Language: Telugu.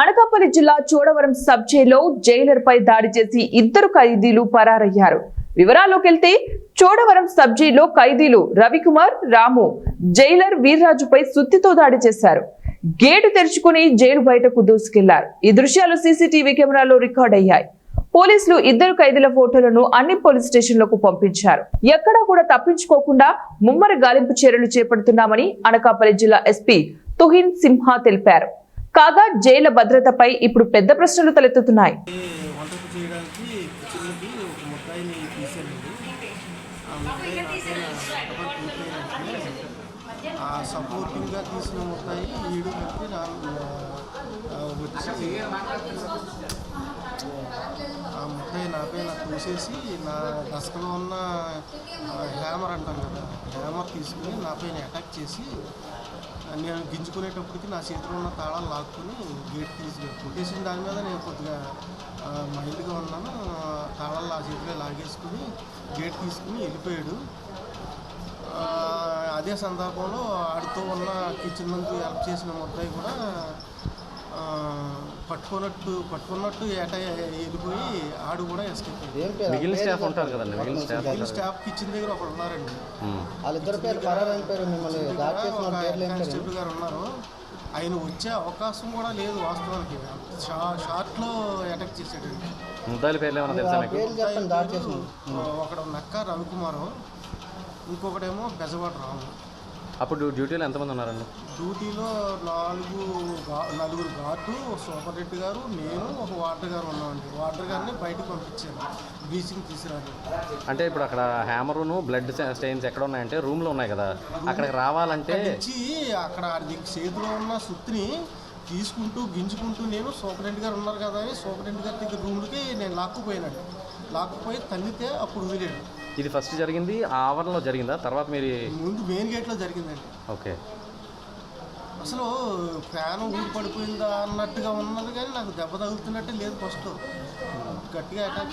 అనకాపల్లి జిల్లా చోడవరం సబ్ జైల్లో జైలర్ పై దాడి చేసి ఇద్దరు ఖైదీలు పరారయ్యారు. వివరాల్లోకి వెళ్తే చోడవరం సబ్ జైల్లో ఖైదీలు రవికుమార్, రాము జైలర్ వీర్రాజుపై సుత్తితో దాడి చేశారు. గేటు తెరుచుకుని జైలు బయటకు దూసుకెళ్లారు. ఈ దృశ్యాలు సీసీటీవీ కెమెరాలో రికార్డ్ అయ్యాయి. పోలీసులు ఇద్దరు ఖైదీల ఫోటోలను అన్ని పోలీస్ స్టేషన్లకు పంపించారు. ఎక్కడా కూడా తప్పించుకోకుండా ముమ్మర గాలింపు చర్యలు చేపడుతున్నామని అనకాపల్లి జిల్లా ఎస్పీ తుహిన్ సింహా తెలిపారు. కాగా జైలు భద్రతపై ఇప్పుడు పెద్ద ప్రశ్నలు తలెత్తుతున్నాయి. సపోర్టింగ్గా తీసిన ముద్దాయి వీడు పెట్టి వచ్చి ఆ ముద్దాయి నాపై చూసేసి నా డస్క్లో ఉన్న హ్యామర్ అంటాం కదా, హ్యామర్ తీసుకుని నాపై అటాక్ చేసి నేను గింజుకునేటప్పటికి నా చేతిలో ఉన్న తాళాలు లాక్కుని గేట్ కొట్టేసిన దాని మీద నేను కొద్దిగా మైల్డ్గా ఉన్నాను. తాళాలు ఆ చేతిలో లాగేసుకుని గేట్ తీసుకుని వెళ్ళిపోయాడు. అదే సందర్భంలో ఆడుతూ ఉన్న కిచెన్ నుంచి హెల్ప్ చేసిన ముద్దాయి కూడా పట్టుకున్నట్టు వెళ్ళిపోయి ఆడు కూడా ఎస్కేప్ అయ్యాడు. మిగిలిన స్టాఫ్ ఉంటారు కదండి, మిగిలిన స్టాఫ్ కిచెన్ దగ్గర ఒకరు ఉన్నారండి. కానిస్టేబుల్ గారు ఉన్నారు. ఆయన వచ్చే అవకాశం కూడా లేదు వాస్తవానికి. షార్ట్లో అటాక్ చేసాడండి. ముద్దాయిల పేర్లు ఏమైనా తెలుసా మీకు? ఒకడు నక్క రవికుమారు, ఇంకొకటేమో బెజవాడ రాము. అప్పుడు డ్యూటీలో ఎంతమంది ఉన్నారండి? డ్యూటీలో నలుగురు గార్డు, సూపర్ రెడ్డి గారు, నేను, ఒక వార్డర్ గారు ఉన్నామండి. వార్డర్ గారిని బయటకు పంపించాను బ్లీచింగ్ తీసుకురాలి. అంటే ఇప్పుడు అక్కడ హ్యామరును బ్లడ్ స్టెయిన్స్ ఎక్కడ ఉన్నాయంటే రూమ్లో ఉన్నాయి కదా, అక్కడికి రావాలంటే అక్కడ చేతిలో ఉన్న సుత్తిని తీసుకుంటూ గింజుకుంటూ నేను సూపరింటెండెంట్ గారు ఉన్నారు కదా అని సూపరింటెండెంట్ గారి దగ్గర రూమ్కి నేను లాక్కుపోయి తన్నితే అప్పుడు వదిలేడు. ఇది ఫస్ట్ జరిగింది ఆవరణలో జరిగిందా? తర్వాత మీరు ముందు మెయిన్ గేట్లో జరిగిందండి. ఓకే. అసలు ఫ్యాన్ ఊరు పడిపోయిందా అన్నట్టుగా ఉన్నది, కానీ నాకు దెబ్బ తగులుతున్నట్టే లేదు. ఫస్ట్ గట్టిగా అటాక్